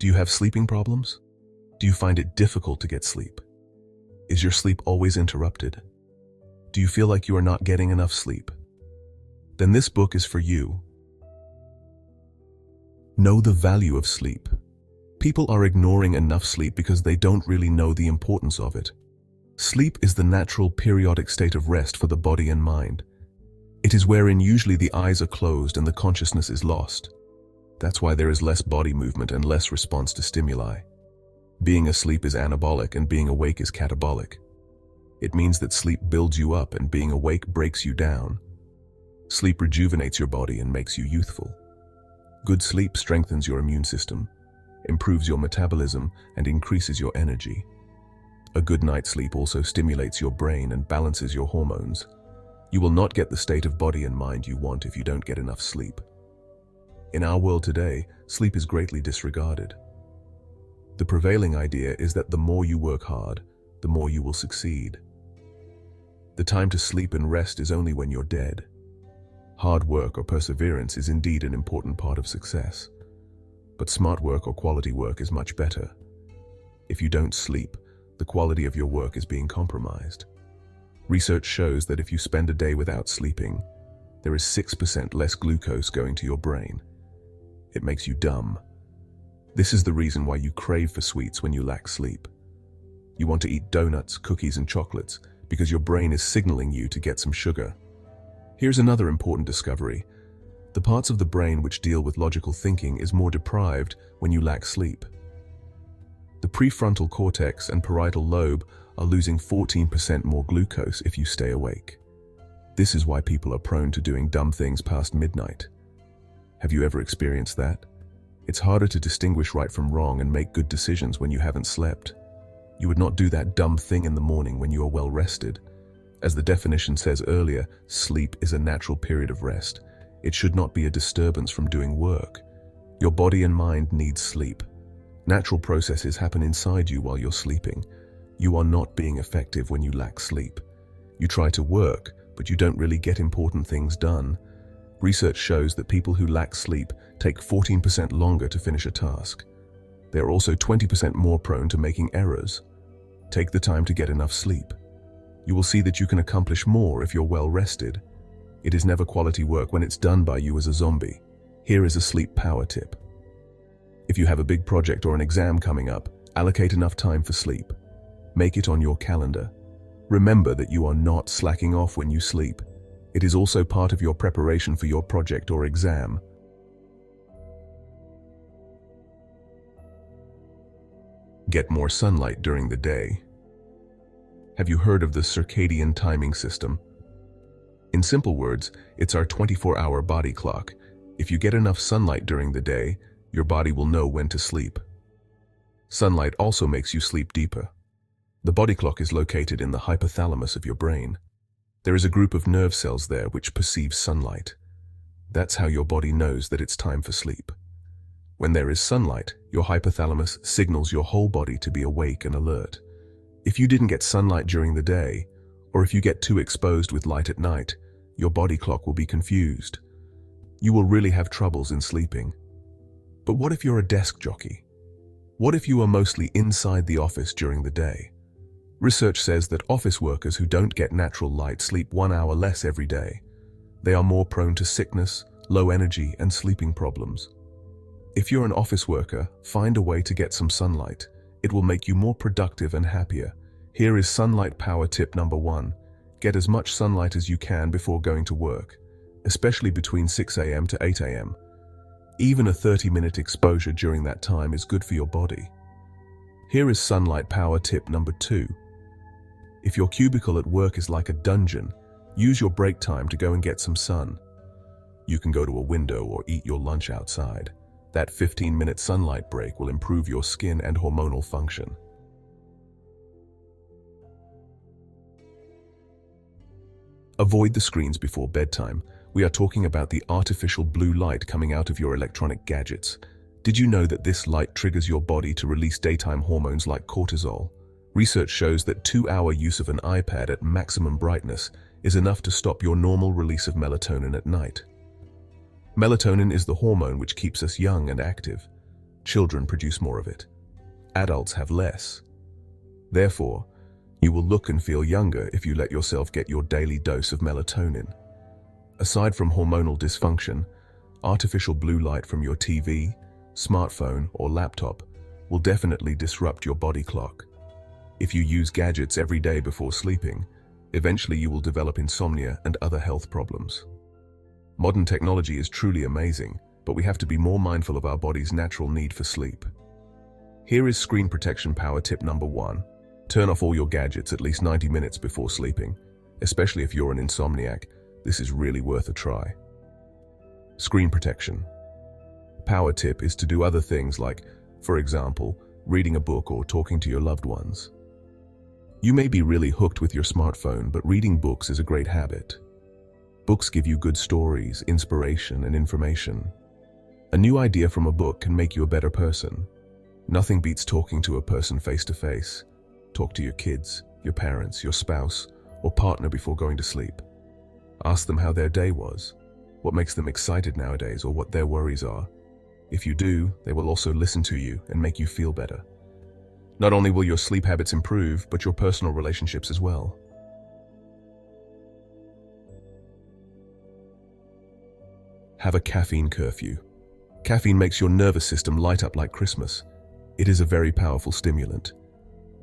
Do you have sleeping problems? Do you find it difficult to get sleep? Is your sleep always interrupted? Do you feel like you are not getting enough sleep? Then this book is for you. Know the value of sleep. People are ignoring enough sleep because they don't really know the importance of it. Sleep is the natural periodic state of rest for the body and mind. It is wherein usually the eyes are closed and the consciousness is lost. That's why there is less body movement and less response to stimuli. Being asleep is anabolic and being awake is catabolic. It means that sleep builds you up and being awake breaks you down. Sleep rejuvenates your body and makes you youthful. Good sleep strengthens your immune system, improves your metabolism, and increases your energy. A good night's sleep also stimulates your brain and balances your hormones. You will not get the state of body and mind you want if you don't get enough sleep. In our world today, sleep is greatly disregarded. The prevailing idea is that the more you work hard, the more you will succeed. The time to sleep and rest is only when you're dead. Hard work or perseverance is indeed an important part of success, but smart work or quality work is much better. If you don't sleep, the quality of your work is being compromised. Research shows that if you spend a day without sleeping, there is 6% less glucose going to your brain. It makes you dumb. This is the reason why you crave for sweets when you lack sleep. You want to eat donuts, cookies, and chocolates because your brain is signaling you to get some sugar. Here's another important discovery. The parts of the brain which deal with logical thinking is more deprived when you lack sleep. The prefrontal cortex and parietal lobe are losing 14% more glucose if you stay awake. This is why people are prone to doing dumb things past midnight. Have you ever experienced that? It's harder to distinguish right from wrong and make good decisions when you haven't slept. You would not do that dumb thing in the morning when you are well rested. As the definition says earlier, sleep is a natural period of rest. It should not be a disturbance from doing work. Your body and mind need sleep. Natural processes happen inside you while you're sleeping. You are not being effective when you lack sleep. You try to work, but you don't really get important things done. Research shows that people who lack sleep take 14% longer to finish a task. They are also 20% more prone to making errors. Take the time to get enough sleep. You will see that you can accomplish more if you're well rested. It is never quality work when it's done by you as a zombie. Here is a sleep power tip. If you have a big project or an exam coming up, allocate enough time for sleep. Make it on your calendar. Remember that you are not slacking off when you sleep. It is also part of your preparation for your project or exam. Get more sunlight during the day. Have you heard of the circadian timing system? In simple words, it's our 24-hour body clock. If you get enough sunlight during the day, your body will know when to sleep. Sunlight also makes you sleep deeper. The body clock is located in the hypothalamus of your brain. There is a group of nerve cells there which perceives sunlight. That's how your body knows that it's time for sleep. When there is sunlight, your hypothalamus signals your whole body to be awake and alert. If you didn't get sunlight during the day, or if you get too exposed with light at night, your body clock will be confused. You will really have troubles in sleeping. But what if you're a desk jockey? What if you are mostly inside the office during the day? Research says that office workers who don't get natural light sleep 1 hour less every day. They are more prone to sickness, low energy, and sleeping problems. If you're an office worker, find a way to get some sunlight. It will make you more productive and happier. Here is sunlight power tip number 1. Get as much sunlight as you can before going to work, especially between 6 a.m. to 8 a.m. Even a 30-minute exposure during that time is good for your body. Here is sunlight power tip number 2. If your cubicle at work is like a dungeon, use your break time to go and get some sun. You can go to a window or eat your lunch outside. That 15-minute sunlight break will improve your skin and hormonal function. Avoid the screens before bedtime. We are talking about the artificial blue light coming out of your electronic gadgets. Did you know that this light triggers your body to release daytime hormones like cortisol? Research shows that 2-hour use of an iPad at maximum brightness is enough to stop your normal release of melatonin at night. Melatonin is the hormone which keeps us young and active. Children produce more of it. Adults have less. Therefore, you will look and feel younger if you let yourself get your daily dose of melatonin. Aside from hormonal dysfunction, artificial blue light from your TV, smartphone, or laptop will definitely disrupt your body clock. If you use gadgets every day before sleeping, eventually you will develop insomnia and other health problems. Modern technology is truly amazing, but we have to be more mindful of our body's natural need for sleep. Here is screen protection power tip number 1. Turn off all your gadgets at least 90 minutes before sleeping. Especially if you're an insomniac, this is really worth a try. Screen protection. Power tip is to do other things like, for example, reading a book or talking to your loved ones. You may be really hooked with your smartphone, but reading books is a great habit. Books give you good stories, inspiration, and information. A new idea from a book can make you a better person. Nothing beats talking to a person face to face. Talk to your kids, your parents, your spouse, or partner before going to sleep. Ask them how their day was, what makes them excited nowadays, or what their worries are. If you do, they will also listen to you and make you feel better. Not only will your sleep habits improve, but your personal relationships as well. Have a caffeine curfew. Caffeine makes your nervous system light up like Christmas. It is a very powerful stimulant.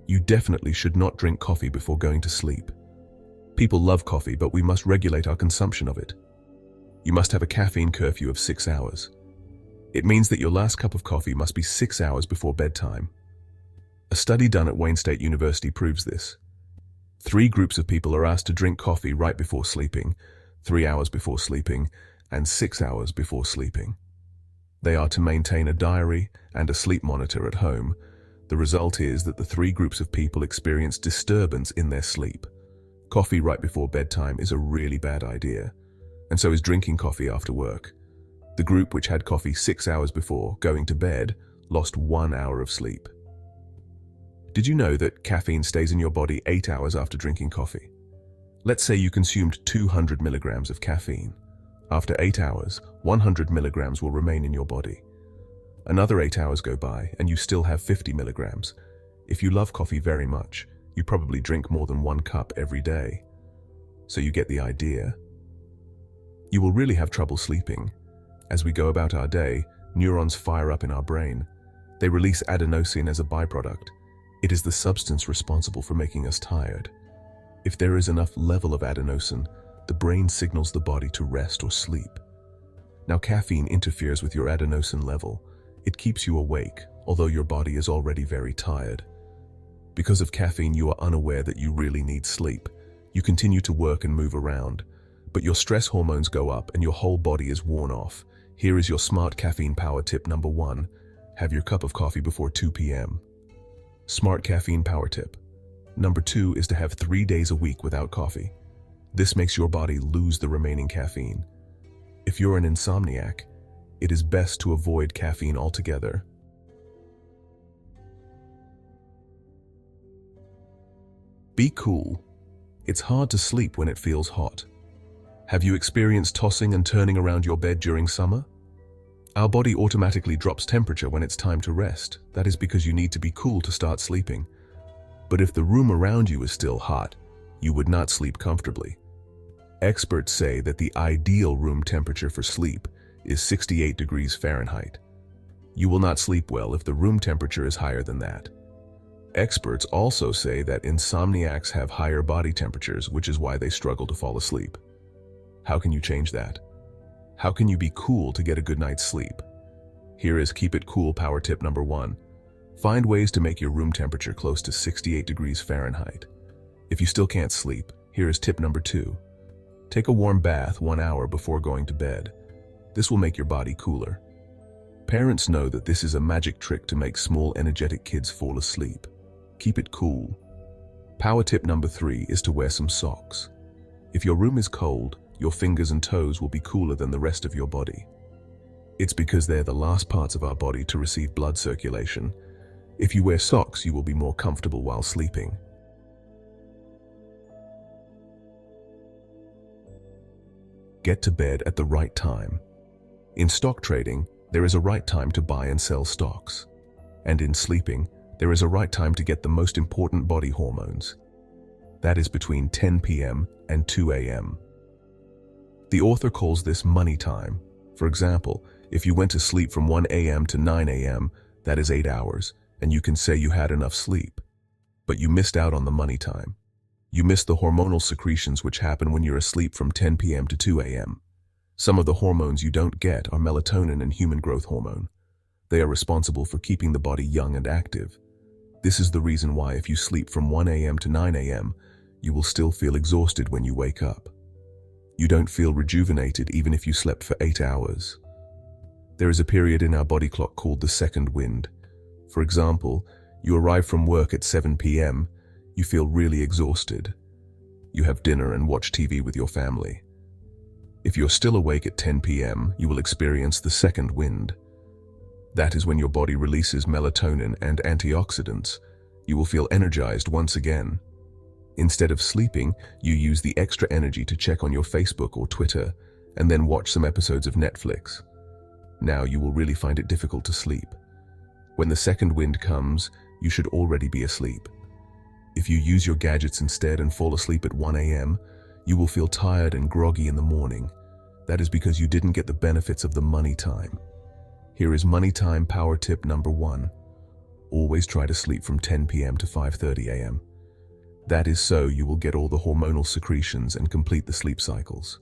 You definitely should not drink coffee before going to sleep. People love coffee, but we must regulate our consumption of it. You must have a caffeine curfew of 6 hours. It means that your last cup of coffee must be 6 hours before bedtime. A study done at Wayne State University proves this. 3 groups of people are asked to drink coffee right before sleeping, 3 hours before sleeping, and 6 hours before sleeping. They are to maintain a diary and a sleep monitor at home. The result is that the 3 groups of people experience disturbance in their sleep. Coffee right before bedtime is a really bad idea, and so is drinking coffee after work. The group which had coffee 6 hours before going to bed lost 1 hour of sleep. Did you know that caffeine stays in your body 8 hours after drinking coffee? Let's say you consumed 200 milligrams of caffeine. After 8 hours, 100 milligrams will remain in your body. Another 8 hours go by and you still have 50 milligrams. If you love coffee very much, you probably drink more than 1 cup every day. So you get the idea. You will really have trouble sleeping. As we go about our day, neurons fire up in our brain. They release adenosine as a byproduct. It is the substance responsible for making us tired. If there is enough level of adenosine, the brain signals the body to rest or sleep. Now, caffeine interferes with your adenosine level. It keeps you awake, although your body is already very tired. Because of caffeine, you are unaware that you really need sleep. You continue to work and move around, but your stress hormones go up and your whole body is worn off. Here is your smart caffeine power tip number 1. Have your cup of coffee before 2 p.m. Smart caffeine power tip. Number 2 is to have 3 days a week without coffee. This makes your body lose the remaining caffeine. If you're an insomniac, it is best to avoid caffeine altogether. Be cool. It's hard to sleep when it feels hot. Have you experienced tossing and turning around your bed during summer? Our body automatically drops temperature when it's time to rest. That is because you need to be cool to start sleeping. But if the room around you is still hot, you would not sleep comfortably. Experts say that the ideal room temperature for sleep is 68 degrees Fahrenheit. You will not sleep well if the room temperature is higher than that. Experts also say that insomniacs have higher body temperatures, which is why they struggle to fall asleep. How can you change that? How can you be cool to get a good night's sleep? Here is Keep It Cool power tip number 1. Find ways to make your room temperature close to 68 degrees Fahrenheit. If you still can't sleep, here is tip number 2. Take a warm bath 1 hour before going to bed. This will make your body cooler. Parents know that this is a magic trick to make small, energetic kids fall asleep. Keep it cool. Power tip number 3 is to wear some socks. If your room is cold, your fingers and toes will be cooler than the rest of your body. It's because they're the last parts of our body to receive blood circulation. If you wear socks, you will be more comfortable while sleeping. Get to bed at the right time. In stock trading, There is a right time to buy and sell stocks. And in sleeping, there is a right time to get the most important body hormones. That is between 10 p.m. and 2 a.m. The author calls this money time. For example, if you went to sleep from 1 a.m. to 9 a.m., that is 8 hours, and you can say you had enough sleep. But you missed out on the money time. You missed the hormonal secretions which happen when you're asleep from 10 p.m. to 2 a.m. Some of the hormones you don't get are melatonin and human growth hormone. They are responsible for keeping the body young and active. This is the reason why if you sleep from 1 a.m. to 9 a.m., you will still feel exhausted when you wake up. You don't feel rejuvenated even if you slept for 8 hours. There is a period in our body clock called the second wind. For example, you arrive from work at 7 p.m., you feel really exhausted. You have dinner and watch TV with your family. If you're still awake at 10 p.m., you will experience the second wind. That is when your body releases melatonin and antioxidants. You will feel energized once again. Instead of sleeping, you use the extra energy to check on your Facebook or Twitter, and then watch some episodes of Netflix. Now you will really find it difficult to sleep. When the second wind comes, you should already be asleep. If you use your gadgets instead and fall asleep at 1 a.m., you will feel tired and groggy in the morning. That is because you didn't get the benefits of the money time. Here is money time power tip number 1. Always try to sleep from 10 p.m. to 5:30 a.m. That is so you will get all the hormonal secretions and complete the sleep cycles.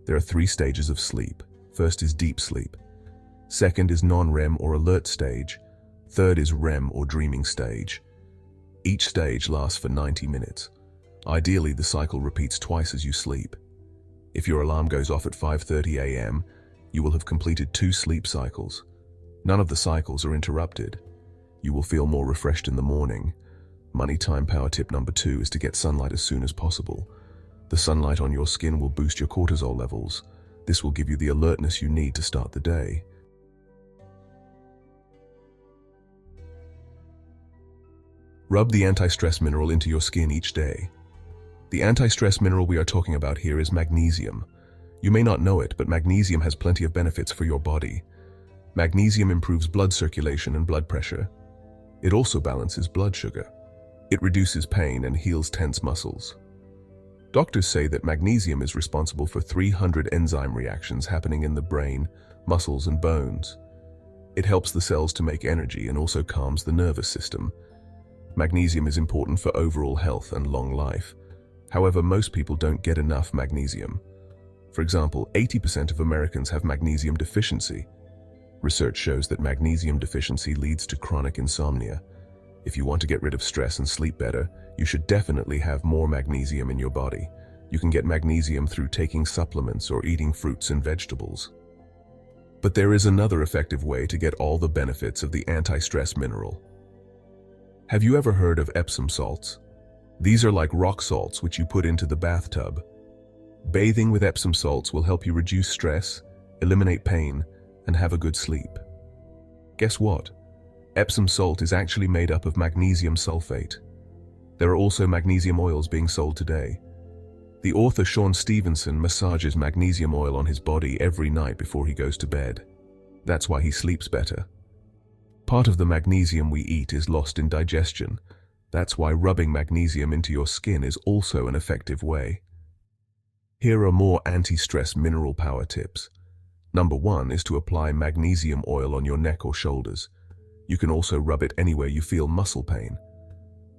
There are 3 stages of sleep. First is deep sleep. Second is non-REM or alert stage. Third is REM or dreaming stage. Each stage lasts for 90 minutes. Ideally, the cycle repeats twice as you sleep. If your alarm goes off at 5:30 a.m., you will have completed 2 sleep cycles. None of the cycles are interrupted. You will feel more refreshed in the morning. Money time power tip number 2 is to get sunlight as soon as possible. The sunlight on your skin will boost your cortisol levels. This will give you the alertness you need to start the day. Rub the anti-stress mineral into your skin each day. The anti-stress mineral we are talking about here is magnesium. You may not know it, but magnesium has plenty of benefits for your body. Magnesium improves blood circulation and blood pressure. It also balances blood sugar. It reduces pain and heals tense muscles. Doctors say that magnesium is responsible for 300 enzyme reactions happening in the brain, muscles, and bones. It helps the cells to make energy and also calms the nervous system. Magnesium is important for overall health and long life. However, most people don't get enough magnesium. For example, 80% of Americans have magnesium deficiency. Research shows that magnesium deficiency leads to chronic insomnia. If you want to get rid of stress and sleep better, you should definitely have more magnesium in your body. You can get magnesium through taking supplements or eating fruits and vegetables. But there is another effective way to get all the benefits of the anti-stress mineral. Have you ever heard of Epsom salts? These are like rock salts which you put into the bathtub. Bathing with Epsom salts will help you reduce stress, eliminate pain, and have a good sleep. Guess what? Epsom salt is actually made up of magnesium sulfate. There are also magnesium oils being sold today. The author Shawn Stevenson massages magnesium oil on his body every night before he goes to bed. That's why he sleeps better. Part of the magnesium we eat is lost in digestion. That's why rubbing magnesium into your skin is also an effective way. Here are more anti-stress mineral power tips. Number 1 is to apply magnesium oil on your neck or shoulders. You can also rub it anywhere you feel muscle pain.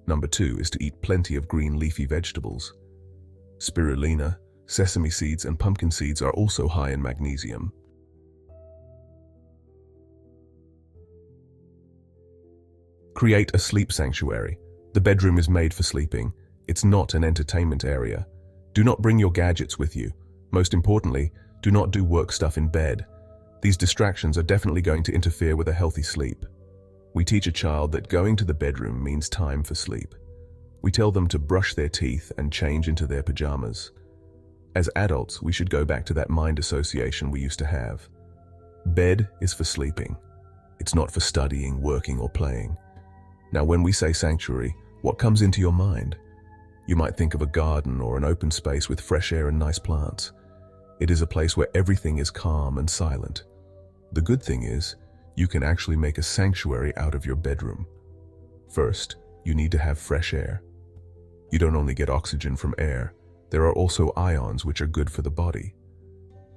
Number 2 is to eat plenty of green leafy vegetables. Spirulina, sesame seeds, and pumpkin seeds are also high in magnesium. Create a sleep sanctuary. The bedroom is made for sleeping. It's not an entertainment area. Do not bring your gadgets with you. Most importantly, do not do work stuff in bed. These distractions are definitely going to interfere with a healthy sleep. We teach a child that going to the bedroom means time for sleep. We tell them to brush their teeth and change into their pajamas. As adults, we should go back to that mind association we used to have. Bed is for sleeping. It's not for studying, working, or playing. Now, when we say sanctuary, what comes into your mind? You might think of a garden or an open space with fresh air and nice plants. It is a place where everything is calm and silent. The good thing is, you can actually make a sanctuary out of your bedroom. First, you need to have fresh air. You don't only get oxygen from air, there are also ions which are good for the body.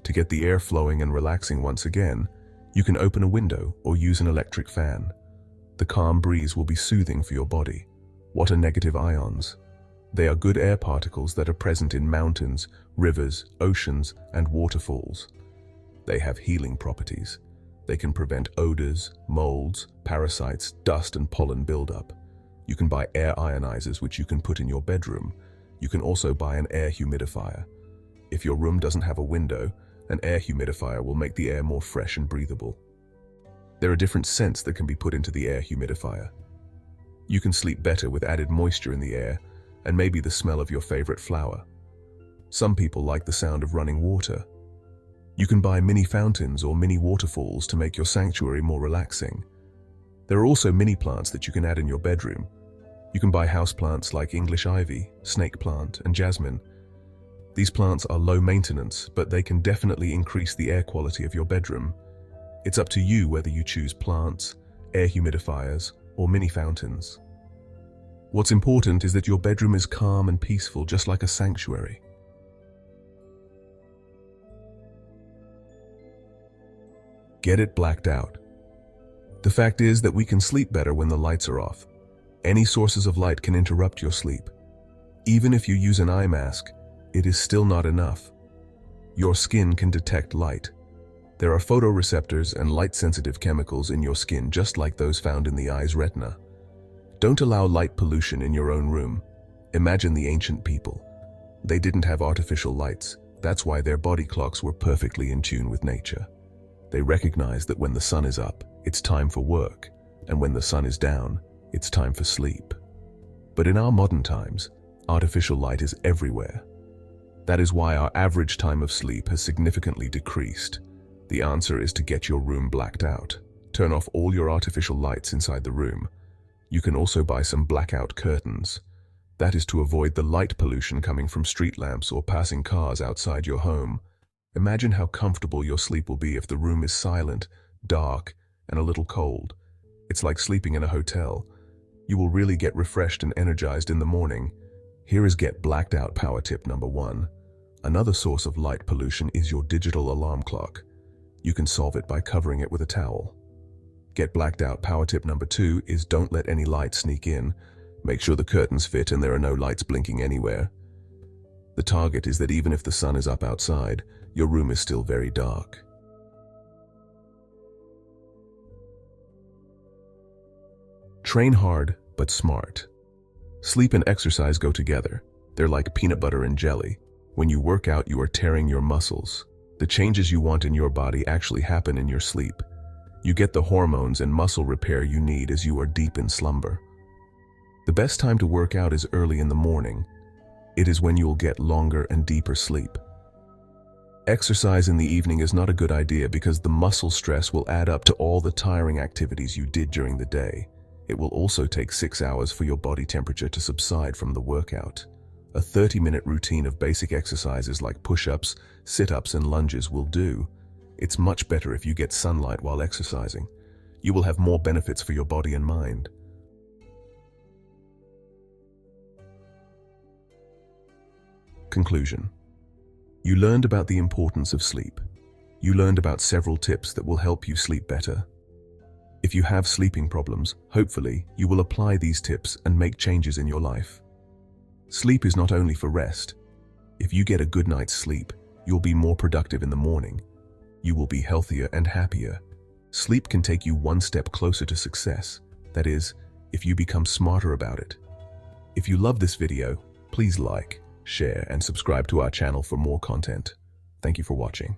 To get the air flowing and relaxing once again, you can open a window or use an electric fan. The calm breeze will be soothing for your body. What are negative ions? They are good air particles that are present in mountains, rivers, oceans, and waterfalls. They have healing properties. They can prevent odors, molds, parasites, dust, and pollen buildup. You can buy air ionizers which you can put in your bedroom. You can also buy an air humidifier. If your room doesn't have a window, an air humidifier will make the air more fresh and breathable. There are different scents that can be put into the air humidifier. You can sleep better with added moisture in the air and maybe the smell of your favorite flower. Some people like the sound of running water. You can buy mini fountains or mini waterfalls to make your sanctuary more relaxing. There are also mini plants that you can add in your bedroom. You can buy houseplants like English ivy, snake plant, and jasmine. These plants are low maintenance, but they can definitely increase the air quality of your bedroom. It's up to you whether you choose plants, air humidifiers, or mini fountains. What's important is that your bedroom is calm and peaceful, just like a sanctuary. Get it blacked out. The fact is that we can sleep better when the lights are off. Any sources of light can interrupt your sleep. Even if you use an eye mask, it is still not enough. Your skin can detect light. There are photoreceptors and light-sensitive chemicals in your skin, just like those found in the eye's retina. Don't allow light pollution in your own room. Imagine the ancient people. They didn't have artificial lights. That's why their body clocks were perfectly in tune with nature. They recognized that when the sun is up, it's time for work, and when the sun is down, it's time for sleep. But in our modern times, artificial light is everywhere. That is why our average time of sleep has significantly decreased. The answer is to get your room blacked out. Turn off all your artificial lights inside the room. You can also buy some blackout curtains. That is to avoid the light pollution coming from street lamps or passing cars outside your home. Imagine how comfortable your sleep will be if the room is silent, dark, and a little cold. It's like sleeping in a hotel. You will really get refreshed and energized in the morning. Here is Get Blacked Out Power Tip number 1. Another source of light pollution is your digital alarm clock. You can solve it by covering it with a towel. Get Blacked Out Power Tip number 2 is don't let any light sneak in. Make sure the curtains fit and there are no lights blinking anywhere. The target is that even if the sun is up outside, your room is still very dark. Train hard, but smart. Sleep and exercise go together. They're like peanut butter and jelly. When you work out, you are tearing your muscles. The changes you want in your body actually happen in your sleep. You get the hormones and muscle repair you need as you are deep in slumber. The best time to work out is early in the morning. It is when you will get longer and deeper sleep. Exercise in the evening is not a good idea because the muscle stress will add up to all the tiring activities you did during the day. It will also take 6 hours for your body temperature to subside from the workout. A 30-minute routine of basic exercises like push-ups, sit-ups, and lunges will do. It's much better if you get sunlight while exercising. You will have more benefits for your body and mind. Conclusion. You learned about the importance of sleep. You learned about several tips that will help you sleep better. If you have sleeping problems, hopefully you will apply these tips and make changes in your life. Sleep is not only for rest. If you get a good night's sleep, you'll be more productive in the morning. You will be healthier and happier. Sleep can take you one step closer to success. That is, if you become smarter about it. If you love this video, please like, share, and subscribe to our channel for more content. Thank you for watching.